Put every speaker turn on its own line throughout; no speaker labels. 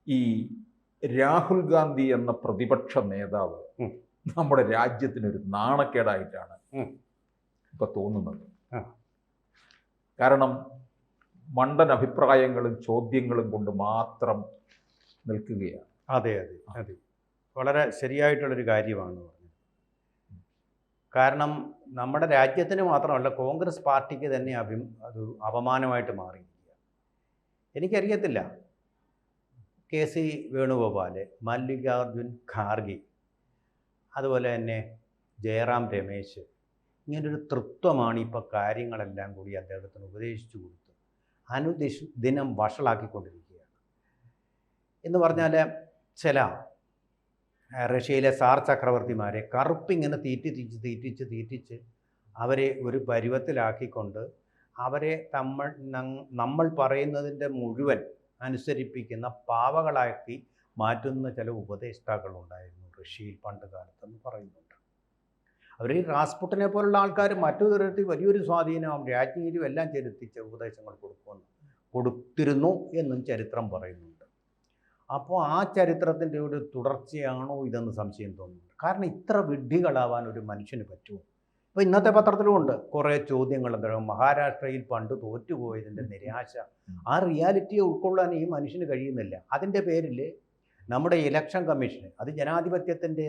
ഈ രാഹുൽ ഗാന്ധി എന്ന പ്രതിപക്ഷ നേതാവ്
ഉം.
നമ്മുടെ രാജ്യത്തിനൊരു നാണക്കേടായിട്ടാണ്
ഉം.
ഇപ്പൊ തോന്നുന്നത്.
ആ.
കാരണം മണ്ടൻ അഭിപ്രായങ്ങളും ചോദ്യങ്ങളും കൊണ്ട് മാത്രം നിൽക്കുകയാണ്.
അതെ അതെ അതെ, വളരെ ശരിയായിട്ടുള്ളൊരു കാര്യമാണ് പറഞ്ഞത്. കാരണം നമ്മുടെ രാജ്യത്തിന് മാത്രമല്ല, കോൺഗ്രസ് പാർട്ടിക്ക് തന്നെ അത് അപമാനമായിട്ട് മാറിയിരിക്കുക. എനിക്കറിയത്തില്ല, കെ.സി. വേണുഗോപാൽ, മല്ലികാർജുൻ ഖാർഗെ, അതുപോലെ തന്നെ ജയറാം രമേശ്, ഇങ്ങനൊരു തൃത്വമാണ് ഇപ്പോൾ കാര്യങ്ങളെല്ലാം കൂടി അദ്ദേഹത്തിന് ഉപദേശിച്ചു കൊടുത്ത് ദിനം വഷളാക്കിക്കൊണ്ടിരിക്കുകയാണ്. എന്ന് പറഞ്ഞാൽ ചില റഷ്യയിലെ സാർ ചക്രവർത്തിമാരെ കറുപ്പിങ്ങനെ തീറ്റിച്ച് അവരെ ഒരു പരുവത്തിലാക്കിക്കൊണ്ട് അവരെ നമ്മൾ പറയുന്നതിൻ്റെ മുഴുവൻ അനുസരിപ്പിക്കുന്ന പാവകളാക്കി മാറ്റുന്ന ചില ഉപദേഷ്ടാക്കളുണ്ടായിരുന്നു റഷ്യയിൽ പണ്ട് കാലത്തെന്ന് പറയുന്നുണ്ട്. അവർ ഈ റാസ്പുട്ടിനെ പോലുള്ള ആൾക്കാർ മറ്റൊരു തരത്തിൽ വലിയൊരു സ്വാധീനം രാജ്ഞിയിലും എല്ലാം ചെലുത്തിച്ച ഉപദേശങ്ങൾ കൊടുത്തിരുന്നു എന്നും ചരിത്രം പറയുന്നുണ്ട്. അപ്പോൾ ആ ചരിത്രത്തിൻ്റെ ഒരു തുടർച്ചയാണോ ഇതെന്ന് സംശയം തോന്നുന്നുണ്ട്. കാരണം ഇത്ര വിഡ്ഢികളാവാൻ ഒരു മനുഷ്യന് പറ്റുമോ? ഇപ്പോൾ ഇന്നത്തെ പത്രത്തിലുമുണ്ട് കുറേ ചോദ്യങ്ങൾ. എന്തായാലും മഹാരാഷ്ട്രയിൽ പണ്ട് തോറ്റുപോയതിൻ്റെ നിരാശ, ആ റിയാലിറ്റിയെ ഉൾക്കൊള്ളാൻ ഈ മനുഷ്യന് കഴിയുന്നില്ല. അതിൻ്റെ പേരിൽ നമ്മുടെ ഇലക്ഷൻ കമ്മീഷൻ, അത് ജനാധിപത്യത്തിൻ്റെ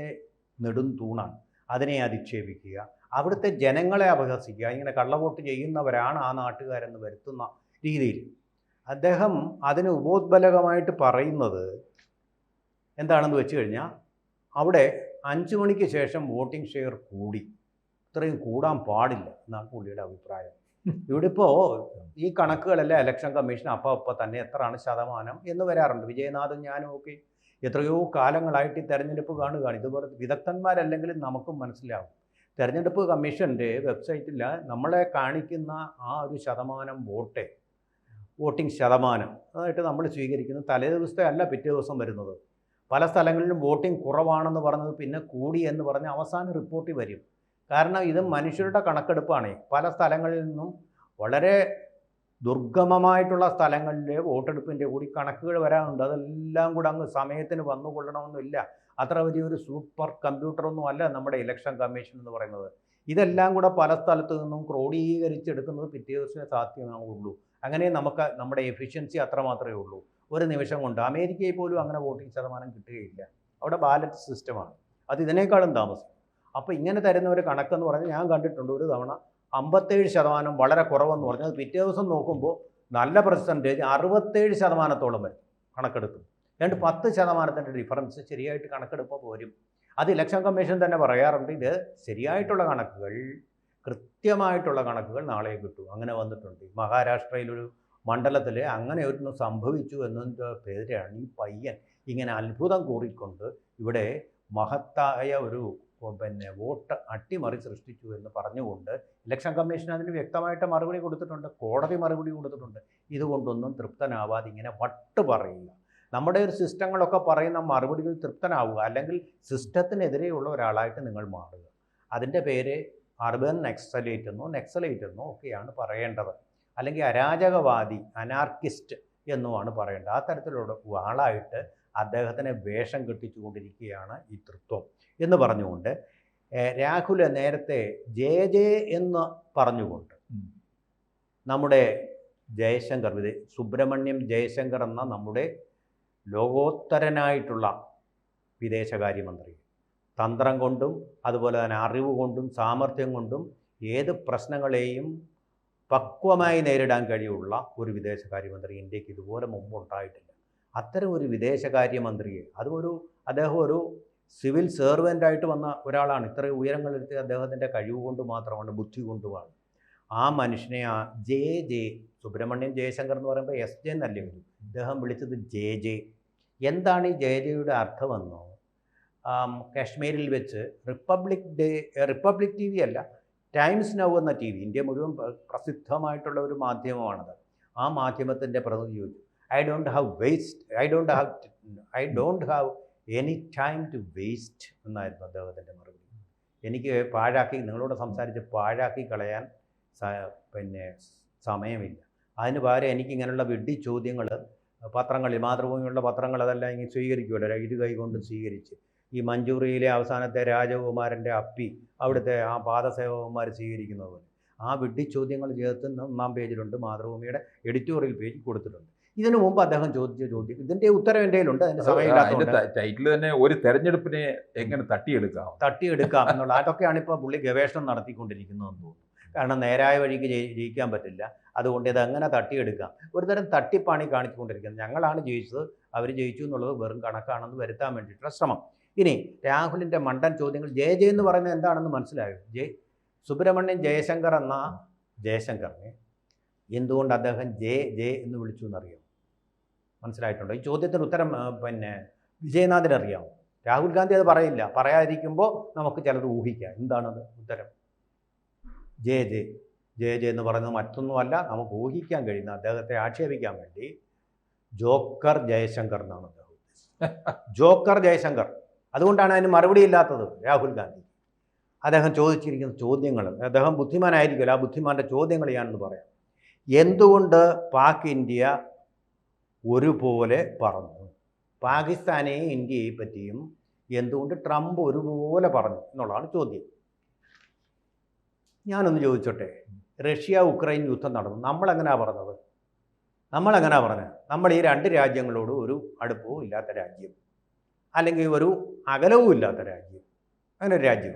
നെടും തൂണാണ്, അതിനെ അധിക്ഷേപിക്കുക, അവിടുത്തെ ജനങ്ങളെ അപഹസിക്കുക, ഇങ്ങനെ കള്ളവോട്ട് ചെയ്യുന്നവരാണ് ആ നാട്ടുകാരെന്ന് വരുത്തുന്ന രീതിയിൽ അദ്ദേഹം അതിന് ഉപോത്ബലകമായിട്ട് പറയുന്നത് എന്താണെന്ന് വെച്ച് കഴിഞ്ഞാൽ, അവിടെ 5 മണിക്ക് ശേഷം വോട്ടിംഗ് ഷെയർ കൂടി, ഇത്രയും കൂടാൻ പാടില്ല എന്നാണ് പുള്ളിയുടെ അഭിപ്രായം. ഇവിടെ ഇപ്പോൾ ഈ കണക്കുകളെല്ലാം ഇലക്ഷൻ കമ്മീഷൻ അപ്പോൾ തന്നെ എത്രയാണ് ശതമാനം എന്ന് വരാറുണ്ട്. വിജയനാഥും ഞാനും ഒക്കെ എത്രയോ കാലങ്ങളായിട്ട് ഈ തെരഞ്ഞെടുപ്പ് കാണുകയാണ്. ഇതുപോലെ വിദഗ്ധന്മാരല്ലെങ്കിലും നമുക്കും മനസ്സിലാവും. തെരഞ്ഞെടുപ്പ് കമ്മീഷൻ്റെ വെബ്സൈറ്റിൽ നമ്മളെ കാണിക്കുന്ന ആ ഒരു ശതമാനം വോട്ടിംഗ് ശതമാനം അതായിട്ട് നമ്മൾ സ്വീകരിക്കുന്നത് തലേ ദിവസത്തെ അല്ല, പിറ്റേ ദിവസം വരുന്നത്. പല സ്ഥലങ്ങളിലും വോട്ടിംഗ് കുറവാണെന്ന് പറഞ്ഞത് പിന്നെ കൂടി എന്ന് പറഞ്ഞ് അവസാന റിപ്പോർട്ടിൽ വരും. കാരണം ഇത് മനുഷ്യരുടെ കണക്കെടുപ്പാണ്. പല സ്ഥലങ്ങളിൽ നിന്നും വളരെ ദുർഗമമായിട്ടുള്ള സ്ഥലങ്ങളിലെ വോട്ടെടുപ്പിൻ്റെ കൂടി കണക്കുകൾ വരാനുണ്ട്. അതെല്ലാം കൂടെ അങ്ങ് സമയത്തിന് വന്നുകൊള്ളണമെന്നില്ല. അത്ര വലിയൊരു സൂപ്പർ കമ്പ്യൂട്ടറൊന്നും അല്ല നമ്മുടെ ഇലക്ഷൻ കമ്മീഷൻ എന്ന് പറയുന്നത്. ഇതെല്ലാം കൂടെ പല സ്ഥലത്തു നിന്നും ക്രോഡീകരിച്ചെടുക്കുന്നത് പിറ്റേ ദിവസമേ സാധ്യമാവുള്ളൂ. അങ്ങനെ നമുക്ക് നമ്മുടെ എഫിഷ്യൻസി അത്ര മാത്രമേ ഉള്ളൂ. ഒരു നിമിഷം കൊണ്ട് അമേരിക്കയിൽ പോലും അങ്ങനെ വോട്ടിംഗ് ശതമാനം കിട്ടുകയില്ല. അവിടെ ബാലറ്റ് സിസ്റ്റമാണ്. അത് ഇതിനേക്കാളും താമസം. അപ്പോൾ ഇങ്ങനെ തരുന്ന ഒരു കണക്കെന്ന് പറഞ്ഞാൽ ഞാൻ കണ്ടിട്ടുണ്ട്. ഒരു തവണ 57% വളരെ കുറവെന്ന് പറഞ്ഞാൽ പിറ്റേ ദിവസം നോക്കുമ്പോൾ നല്ല പെർസെൻറ്റേജ് 67% വരും കണക്കെടുക്കും. 10% ഡിഫറൻസ് ശരിയായിട്ട് കണക്കെടുപ്പോൾ പോരും. അത് ഇലക്ഷൻ കമ്മീഷൻ തന്നെ പറയാറുണ്ട്, ഇത് ശരിയായിട്ടുള്ള കണക്കുകൾ, കൃത്യമായിട്ടുള്ള കണക്കുകൾ നാളെ കിട്ടും. അങ്ങനെ വന്നിട്ടുണ്ട്. മഹാരാഷ്ട്രയിലൊരു മണ്ഡലത്തിൽ അങ്ങനെ ഒന്ന് സംഭവിച്ചു എന്നതിൻ്റെ പേരാണ് ഈ പയ്യൻ ഇങ്ങനെ അത്ഭുതം കൂറിക്കൊണ്ട് ഇവിടെ മഹത്തായ ഒരു വോട്ട് അട്ടിമറി സൃഷ്ടിച്ചു എന്ന് പറഞ്ഞുകൊണ്ട് ഇലക്ഷൻ കമ്മീഷൻ അതിന് വ്യക്തമായിട്ട് മറുപടി കൊടുത്തിട്ടുണ്ട്. കോടതി മറുപടി കൊടുത്തിട്ടുണ്ട്. ഇതുകൊണ്ടൊന്നും തൃപ്തനാവാതെ ഇങ്ങനെ വട്ട് പറയുക, നമ്മുടെ ഒരു സിസ്റ്റങ്ങളൊക്കെ പറയുന്ന മറുപടികൾ തൃപ്തനാവുക, അല്ലെങ്കിൽ സിസ്റ്റത്തിനെതിരെയുള്ള ഒരാളായിട്ട് നിങ്ങൾ മാറുക. അതിൻ്റെ പേര് അർബൻ നക്സലൈറ്റ് എന്നോ ഒക്കെയാണ് പറയേണ്ടത്. അല്ലെങ്കിൽ അരാജകവാദി, അനാർക്കിസ്റ്റ് എന്നുമാണ് പറയേണ്ടത്. ആ തരത്തിലുള്ള ആളായിട്ട് അദ്ദേഹത്തിനെ വേഷം കെട്ടിച്ചുകൊണ്ടിരിക്കുകയാണ് ഈ തൃത്വം എന്ന് പറഞ്ഞുകൊണ്ട് രാഹുൽ നേരത്തെ ജെ എന്ന് പറഞ്ഞുകൊണ്ട് നമ്മുടെ ജയശങ്കർ, സുബ്രഹ്മണ്യം ജയശങ്കർ എന്ന നമ്മുടെ ലോകോത്തരനായിട്ടുള്ള വിദേശകാര്യമന്ത്രി, തന്ത്രം കൊണ്ടും അതുപോലെ തന്നെ അറിവ് കൊണ്ടും സാമർഥ്യം കൊണ്ടും ഏത് പ്രശ്നങ്ങളെയും പക്വമായി നേരിടാൻ കഴിയുള്ള ഒരു വിദേശകാര്യമന്ത്രി ഇന്ത്യക്ക് ഇതുപോലെ മുമ്പുണ്ടായിട്ടില്ല. അത്തരം ഒരു വിദേശകാര്യമന്ത്രിയെ, അദ്ദേഹം ഒരു സിവിൽ സെർവൻ്റായിട്ട് വന്ന ഒരാളാണ്. ഇത്രയും ഉയരങ്ങളിലെത്തി അദ്ദേഹത്തിൻ്റെ കഴിവ് കൊണ്ട് മാത്രമാണ്, ബുദ്ധി കൊണ്ടുമാണ്. ആ മനുഷ്യനെ ജെ സുബ്രഹ്മണ്യം ജയശങ്കർ എന്ന് പറയുമ്പോൾ SJ എന്നല്ലേ വരും, അദ്ദേഹം വിളിച്ചത് ജെ. എന്താണ് ഈ ജെയുടെ അർത്ഥമെന്നോ? കാശ്മീരിൽ വെച്ച് റിപ്പബ്ലിക് TV അല്ല, ടൈംസ് നൗ എന്ന TV, ഇന്ത്യ മുഴുവൻ പ്രസിദ്ധമായിട്ടുള്ള ഒരു മാധ്യമമാണത്. ആ മാധ്യമത്തിൻ്റെ പ്രതിനിധി ചോദിച്ചു, I don't have any time to waste എന്നായിരുന്നു അദ്ദേഹത്തിൻ്റെ മറുപടി. എനിക്ക് നിങ്ങളോട് സംസാരിച്ച് പാഴാക്കി കളയാൻ സമയമില്ല. അതിന് പകരം എനിക്കിങ്ങനെയുള്ള വിഡ്ഢി ചോദ്യങ്ങൾ പത്രങ്ങളിൽ, മാതൃഭൂമിയുള്ള പത്രങ്ങൾ അതെല്ലാം ഇങ്ങനെ സ്വീകരിക്കുമല്ലോ, ഇരു കൈ കൊണ്ട് സ്വീകരിച്ച്. ഈ മഞ്ചൂറിയയിലെ അവസാനത്തെ രാജകുമാരൻ്റെ അപ്പി അവിടുത്തെ ആ പാദസേവകന്മാർ സ്വീകരിക്കുന്നത് പോലെ ആ വിഡ്ഢി ചോദ്യങ്ങൾ ചേർത്ത് 1-ാം പേജിലുണ്ട്, മാതൃഭൂമിയുടെ എഡിറ്റോറിയൽ പേജിൽ കൊടുത്തിട്ടുണ്ട്. ഇതിനു മുമ്പ് അദ്ദേഹം ചോദിച്ച ചോദ്യം, ഇതിൻ്റെ ഉത്തരം എൻ്റെ കയ്യിലുണ്ട്, അതിൻ്റെ സമയമില്ലാത്ത
ടൈറ്റിൽ തന്നെ ഒരു തെരഞ്ഞെടുപ്പിനെ എങ്ങനെ
തട്ടിയെടുക്കാം എന്നുള്ള അതൊക്കെയാണ് ഇപ്പോൾ പുള്ളി ഗവേഷണം നടത്തിക്കൊണ്ടിരിക്കുന്നതെന്ന് തോന്നുന്നു. കാരണം നേരായ വഴിക്ക് ജയിക്കാൻ പറ്റില്ല, അതുകൊണ്ട് ഇതെങ്ങനെ തട്ടിയെടുക്കാം, ഒരുതരം തട്ടിപ്പാണി കാണിച്ചുകൊണ്ടിരിക്കുന്നത്. ഞങ്ങളാണ് ജയിച്ചത്, അവർ ജയിച്ചു എന്നുള്ളത് വെറും കണക്കാണെന്ന് വരുത്താൻ വേണ്ടിയിട്ടുള്ള ശ്രമം. ഇനി രാഹുലിൻ്റെ മണ്ടൻ ചോദ്യങ്ങൾ, ജെ എന്ന് പറയുന്നത് എന്താണെന്ന് മനസ്സിലായോ? സുബ്രഹ്മണ്യൻ ജയശങ്കർ എന്ന ജയശങ്കറിനെ എന്തുകൊണ്ട് അദ്ദേഹം ജെ എന്ന് വിളിച്ചു എന്നറിയാം? മനസ്സിലായിട്ടുണ്ടോ? ഈ ചോദ്യത്തിന് ഉത്തരം വിജയനാഥിന് അറിയാമോ? രാഹുൽ ഗാന്ധി അത് പറയില്ല. പറയാതിരിക്കുമ്പോൾ നമുക്ക് ചിലത് ഊഹിക്കാം. എന്താണത് ഉത്തരം? ജെ എന്ന് പറയുന്നത് മറ്റൊന്നുമല്ല, നമുക്ക് ഊഹിക്കാൻ കഴിയുന്ന, അദ്ദേഹത്തെ ആക്ഷേപിക്കാൻ വേണ്ടി ജോക്കർ ജയശങ്കർ എന്നാണ് അദ്ദേഹം ഉദ്ദേശിച്ചത്. ജോക്കർ ജയശങ്കർ. അതുകൊണ്ടാണ് അതിന് മറുപടി ഇല്ലാത്തത് രാഹുൽ ഗാന്ധി. അദ്ദേഹം ചോദിച്ചിരിക്കുന്ന ചോദ്യങ്ങൾ, അദ്ദേഹം ബുദ്ധിമാനായിരിക്കുമല്ലോ, ആ ബുദ്ധിമാൻ്റെ ചോദ്യങ്ങൾ ഞാനൊന്ന് പറയാം. എന്തുകൊണ്ട് പാക് ഇന്ത്യ ഒരുപോലെ പറഞ്ഞു? പാകിസ്ഥാനെയും ഇന്ത്യയെ പറ്റിയും എന്തുകൊണ്ട് ട്രംപ് ഒരുപോലെ പറഞ്ഞു എന്നുള്ളതാണ് ചോദ്യം. ഞാനൊന്ന് ചോദിച്ചോട്ടെ, റഷ്യ ഉക്രൈൻ യുദ്ധം നടന്നു, നമ്മളെങ്ങനെയാണ് പറഞ്ഞത്? നമ്മൾ ഈ 2 രാജ്യങ്ങളോട് ഒരു അടുപ്പവും ഇല്ലാത്ത രാജ്യം, അല്ലെങ്കിൽ ഒരു അകലവും ഇല്ലാത്ത രാജ്യം, അങ്ങനെ ഒരു രാജ്യം,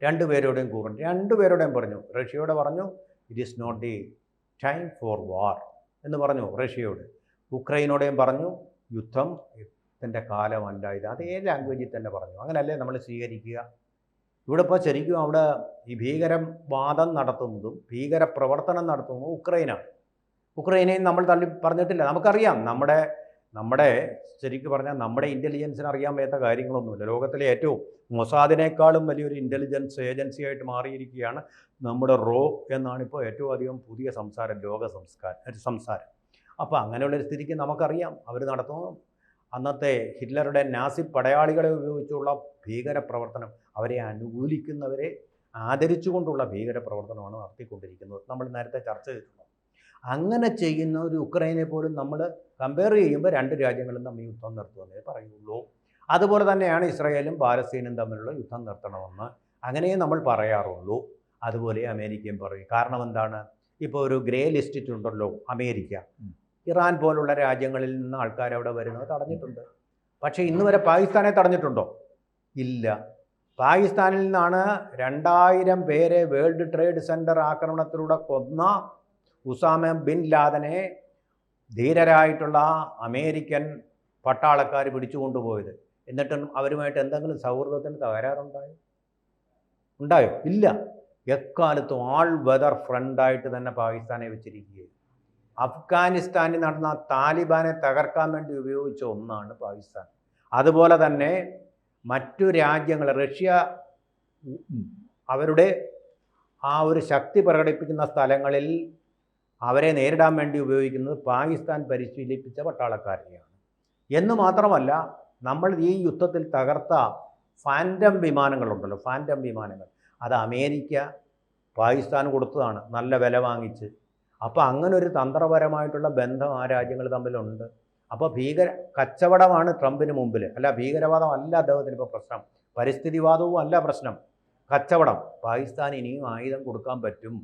2 പേരോടെയും കൂറുണ്ട്, 2 പേരോടെയും പറഞ്ഞു. റഷ്യയോട് പറഞ്ഞു it is not the time for war എന്ന് പറഞ്ഞു റഷ്യയോട്. ഉക്രൈനോടെയും പറഞ്ഞു യുദ്ധത്തിൻ്റെ കാലമല്ല ഇത്. അതേ ലാംഗ്വേജിൽ തന്നെ പറഞ്ഞു. അങ്ങനെയല്ലേ നമ്മൾ സ്വീകരിക്കുക? ഇവിടെ ഇപ്പോൾ ശരിക്കും അവിടെ ഈ ഭീകരവാദം നടത്തുന്നതും ഭീകരപ്രവർത്തനം നടത്തുന്നതും ഉക്രൈനാണ്. ഉക്രൈനെയും നമ്മൾ തള്ളി പറഞ്ഞിട്ടില്ല. നമുക്കറിയാം, നമ്മുടെ ശരിക്കും പറഞ്ഞാൽ നമ്മുടെ ഇൻ്റലിജൻസിന് അറിയാൻ വയ്യാത്ത കാര്യങ്ങളൊന്നുമില്ല. ലോകത്തിലെ ഏറ്റവും മൊസാദിനേക്കാളും വലിയൊരു ഇൻ്റലിജൻസ് ഏജൻസിയായിട്ട് മാറിയിരിക്കുകയാണ് നമ്മുടെ റോ എന്നാണിപ്പോൾ ഏറ്റവും അധികം പുതിയ സംസാരം, ലോക സംസാരം. അപ്പോൾ അങ്ങനെയുള്ളൊരു സ്ഥിതിക്ക് നമുക്കറിയാം അവർ നടത്തുന്നു. അന്നത്തെ ഹിറ്റ്ലറുടെ നാസി പടയാളികളെ ഉപയോഗിച്ചുള്ള ഭീകരപ്രവർത്തനം, അവരെ അനുകൂലിക്കുന്നവരെ ആദരിച്ചുകൊണ്ടുള്ള ഭീകരപ്രവർത്തനമാണ് നടത്തിക്കൊണ്ടിരിക്കുന്നത്. നമ്മൾ നേരത്തെ ചർച്ച ചെയ്തിട്ടുണ്ട്. അങ്ങനെ ചെയ്യുന്ന ഒരു ഉക്രൈനെ പോലും നമ്മൾ കമ്പയർ ചെയ്യുമ്പോൾ 2 രാജ്യങ്ങളും തമ്മിൽ യുദ്ധം നിർത്തുമെന്നേ പറയുള്ളൂ. അതുപോലെ തന്നെയാണ് ഇസ്രായേലും പാലസ്തീനും തമ്മിലുള്ള യുദ്ധം നിർത്തണമെന്ന് അങ്ങനെയേ നമ്മൾ പറയാറുള്ളൂ. അതുപോലെ അമേരിക്കയും പറയും. കാരണം എന്താണ്? ഇപ്പോൾ ഒരു ഗ്രേ ലിസ്റ്റ് ഉണ്ടല്ലോ അമേരിക്ക. ഇറാൻ പോലുള്ള രാജ്യങ്ങളിൽ നിന്ന് ആൾക്കാർ അവിടെ വരുന്നത് തടഞ്ഞിട്ടുണ്ട്. പക്ഷേ ഇന്ന് വരെ പാകിസ്ഥാനെ തടഞ്ഞിട്ടുണ്ടോ? ഇല്ല. പാകിസ്ഥാനിൽ നിന്നാണ് 2000 പേരെ വേൾഡ് ട്രേഡ് സെൻറ്റർ ആക്രമണത്തിലൂടെ കൊന്ന ഉസാമ ബിൻ ലാദനെ ധീരരായിട്ടുള്ള അമേരിക്കൻ പട്ടാളക്കാർ പിടിച്ചുകൊണ്ടുപോയത്. എന്നിട്ടും അവരുമായിട്ട് എന്തെങ്കിലും സൗഹൃദത്തിന് തകരാറുണ്ടായോ? ഇല്ല. എക്കാലത്തും ആൾ വെതർ ഫ്രണ്ടായിട്ട് തന്നെ പാകിസ്ഥാനെ വെച്ചിരിക്കുകയും അഫ്ഗാനിസ്ഥാനിൽ നടന്ന താലിബാനെ തകർക്കാൻ വേണ്ടി ഉപയോഗിച്ച ഒന്നാണ് പാകിസ്ഥാൻ. അതുപോലെ തന്നെ മറ്റു രാജ്യങ്ങൾ, റഷ്യ അവരുടെ ആ ഒരു ശക്തി പ്രകടിപ്പിക്കുന്ന സ്ഥലങ്ങളിൽ അവരെ നേരിടാൻ വേണ്ടി ഉപയോഗിക്കുന്നത് പാകിസ്ഥാൻ പരിശീലിപ്പിച്ച പട്ടാളക്കാരെയാണ്. എന്ന് മാത്രമല്ല, നമ്മൾ ഈ യുദ്ധത്തിൽ തകർത്ത ഫാൻറ്റം വിമാനങ്ങളുണ്ടല്ലോ, ഫാൻറ്റം വിമാനങ്ങൾ, അത് അമേരിക്ക പാകിസ്ഥാൻ കൊടുത്തതാണ്, നല്ല വില വാങ്ങിച്ച്. അപ്പോൾ അങ്ങനെ ഒരു തന്ത്രപരമായിട്ടുള്ള ബന്ധം ആ രാജ്യങ്ങൾ തമ്മിലുണ്ട്. അപ്പോൾ കച്ചവടമാണ് ട്രംപിന് മുമ്പിൽ, അല്ല ഭീകരവാദം അല്ല അദ്ദേഹത്തിന് ഇപ്പോൾ പ്രശ്നം, പരിസ്ഥിതിവാദവും അല്ല പ്രശ്നം, കച്ചവടം. പാകിസ്ഥാൻ ഇനിയും ആയുധം കൊടുക്കാൻ പറ്റും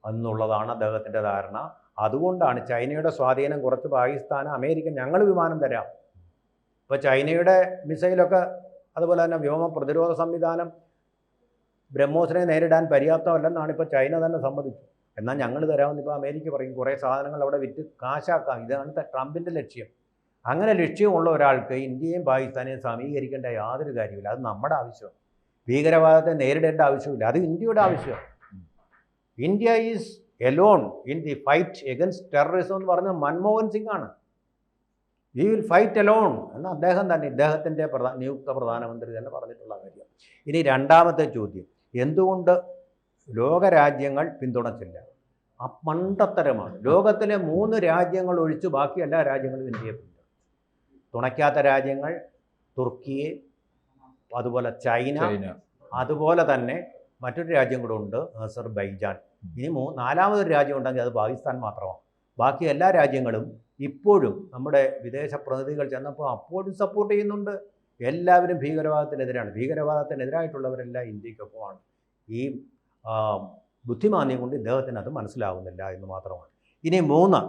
എന്നുള്ളതാണ് അദ്ദേഹത്തിൻ്റെ ധാരണ. അതുകൊണ്ടാണ് ചൈനയുടെ സ്വാധീനം കുറച്ച് പാകിസ്ഥാന് അമേരിക്ക ഞങ്ങൾ വിമാനം തരാം. ഇപ്പോൾ ചൈനയുടെ മിസൈലൊക്കെ അതുപോലെ തന്നെ വ്യോമ പ്രതിരോധ സംവിധാനം ബ്രഹ്മോസിനെ നേരിടാൻ പര്യാപ്തമല്ലെന്നാണ് ഇപ്പോൾ ചൈന തന്നെ സമ്മതിച്ചു. എന്നാൽ ഞങ്ങൾ തരാമെന്ന് ഇപ്പോൾ അമേരിക്ക പറയും. കുറേ സാധനങ്ങൾ അവിടെ വിറ്റ് കാശാക്കാം. ഇതാണ് ട്രംപിൻ്റെ ലക്ഷ്യം. അങ്ങനെ ലക്ഷ്യമുള്ള ഒരാൾക്ക് ഇന്ത്യയും പാകിസ്ഥാനെയും സമീകരിക്കേണ്ട യാതൊരു കാര്യമില്ല. അത് നമ്മുടെ ആവശ്യമാണ്. ഭീകരവാദത്തെ നേരിടേണ്ട ആവശ്യമില്ല, അത് ഇന്ത്യയുടെ ആവശ്യമാണ്. India is Elon in the fight against terrorism എന്ന് പറഞ്ഞ മൻമോഹൻ സിംഗ് ആണ്. വി വിൽ ഫൈറ്റ് എലോൺ എന്ന് അദ്ദേഹം തന്നെ, ഇദ്ദേഹത്തിൻ്റെ നിയുക്ത പ്രധാനമന്ത്രി തന്നെ പറഞ്ഞിട്ടുള്ള കാര്യം. ഇനി രണ്ടാമത്തെ ചോദ്യം, എന്തുകൊണ്ട് ലോകരാജ്യങ്ങൾ പിന്തുണച്ചില്ല? ആ മണ്ടത്തരമാണ്. ലോകത്തിലെ 3 രാജ്യങ്ങൾ ഒഴിച്ച് ബാക്കി എല്ലാ രാജ്യങ്ങളും ഇന്ത്യയെ പിന്തുണച്ചു. തുണയ്ക്കാത്ത രാജ്യങ്ങൾ തുർക്കിയെ, അതുപോലെ ചൈന, അതുപോലെ തന്നെ മറ്റൊരു രാജ്യം കൂടെ ഉണ്ട്, അസർബൈജാൻ. ഇനി 4മതൊരു രാജ്യം ഉണ്ടെങ്കിൽ അത് പാകിസ്ഥാൻ മാത്രമാണ്. ബാക്കി എല്ലാ രാജ്യങ്ങളും ഇപ്പോഴും നമ്മുടെ വിദേശ പ്രതിനിധികൾ ചെന്നപ്പോൾ അപ്പോഴും സപ്പോർട്ട് ചെയ്യുന്നുണ്ട്. എല്ലാവരും ഭീകരവാദത്തിനെതിരാണ്. ഭീകരവാദത്തിനെതിരായിട്ടുള്ളവരെല്ലാം ഇന്ത്യക്കൊപ്പമാണ്. ഈ ബുദ്ധിമാന്യം കൊണ്ട് ഇദ്ദേഹത്തിന് അത് മനസ്സിലാവുന്നില്ല എന്ന് മാത്രമാണ്. ഇനി 3,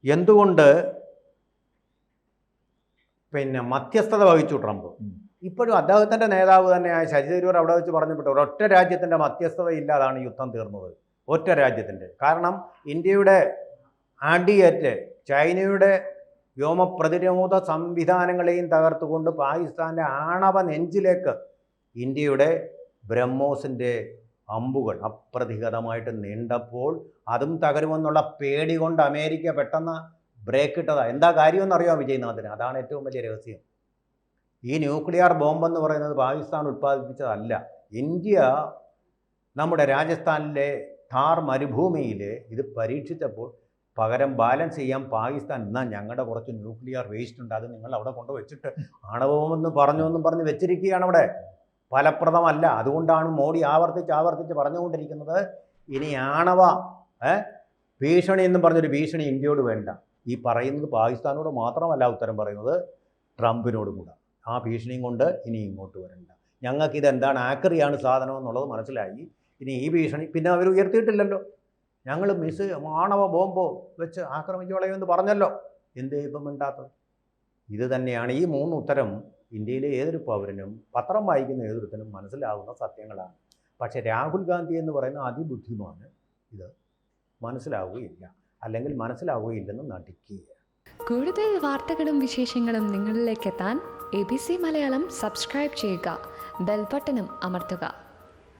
എന്തുകൊണ്ട് മധ്യസ്ഥത വഹിച്ചു ട്രംപ്? ഇപ്പോഴും അദ്ദേഹത്തിൻ്റെ നേതാവ് തന്നെയായ ശശി തരൂർ അവിടെ വെച്ച് പറഞ്ഞിട്ട് ഒരൊറ്റ രാജ്യത്തിൻ്റെ മധ്യസ്ഥത ഇല്ലാതാണ് യുദ്ധം തീർന്നത്. ഒറ്റ രാജ്യത്തിൻ്റെ. കാരണം ഇന്ത്യയുടെ ആഡിയേറ്റ് ചൈനയുടെ വ്യോമ പ്രതിരോധ സംവിധാനങ്ങളെയും തകർത്തുകൊണ്ട് പാകിസ്ഥാൻ്റെ ആണവ നെഞ്ചിലേക്ക് ഇന്ത്യയുടെ ബ്രഹ്മോസിൻ്റെ അമ്പുകൾ അപ്രതിഹതമായിട്ട് നീണ്ടപ്പോൾ അതും തകരുമെന്നുള്ള പേടി കൊണ്ട് അമേരിക്ക പെട്ടെന്ന് ബ്രേക്ക് ഇട്ടതാണ്. എന്താ കാര്യമെന്നറിയാമോ വിജയനാഥിന്? അതാണ് ഏറ്റവും വലിയ രഹസ്യം. ഈ ന്യൂക്ലിയർ ബോംബെന്ന് പറയുന്നത് പാകിസ്ഥാൻ ഉത്പാദിപ്പിച്ചതല്ല. ഇന്ത്യ നമ്മുടെ രാജസ്ഥാനിലെ ഥാർ മരുഭൂമിയിൽ ഇത് പരീക്ഷിച്ചപ്പോൾ പകരം ബാലൻസ് ചെയ്യാൻ പാകിസ്ഥാൻ എന്നാൽ ഞങ്ങളുടെ കുറച്ച് ന്യൂക്ലിയർ വേസ്റ്റ് ഉണ്ട്, അത് നിങ്ങൾ അവിടെ കൊണ്ടുവച്ചിട്ട് ആണവമെന്ന് പറഞ്ഞ് വെച്ചിരിക്കുകയാണ്. അവിടെ ഫലപ്രദമല്ല. അതുകൊണ്ടാണ് മോഡി ആവർത്തിച്ച് പറഞ്ഞുകൊണ്ടിരിക്കുന്നത് ഇനി ആണവ ഭീഷണി എന്നും പറഞ്ഞൊരു ഭീഷണി ഇന്ത്യയോട് വേണ്ട. ഈ പറയുന്നത് പാകിസ്ഥാനോട് മാത്രമല്ല ഉത്തരം പറയുന്നത് ട്രംപിനോടും കൂടെ. ആ ഭീഷണിയും കൊണ്ട് ഇനി ഇങ്ങോട്ട് വരണ്ട, ഞങ്ങൾക്കിത് എന്താണ് ആക്രിയാണ് സാധനം എന്നുള്ളത് മനസ്സിലായി. ഇനി ഈ ഭീഷണി പിന്നെ അവർ ഉയർത്തിയിട്ടില്ലല്ലോ. ഞങ്ങൾ ആണവ ബോംബോ വെച്ച് ആക്രമിച്ചോളയുമെന്ന് പറഞ്ഞല്ലോ. എന്തേ ഇപ്പം മിണ്ടാത്തത്? ഇത് തന്നെയാണ് ഈ 3 ഉത്തരം ഇന്ത്യയിലെ ഏതൊരു പൗരനും പത്രം വായിക്കുന്ന ഏതൊരുത്തനും മനസ്സിലാവുന്ന സത്യങ്ങളാണ്. പക്ഷേ രാഹുൽ ഗാന്ധി എന്ന് പറയുന്ന അതിബുദ്ധിമാണ്. ഇത് മനസ്സിലാവുകയില്ല, അല്ലെങ്കിൽ മനസ്സിലാവുകയില്ലെന്ന് നടിക്കുക.
കൂടുതൽ വാർത്തകളും വിശേഷങ്ങളും നിങ്ങളിലേക്ക് എത്താൻ ABC മലയാളം സബ്സ്ക്രൈബ് ചെയ്യുക, ബെൽ ബട്ടണും അമർത്തുക.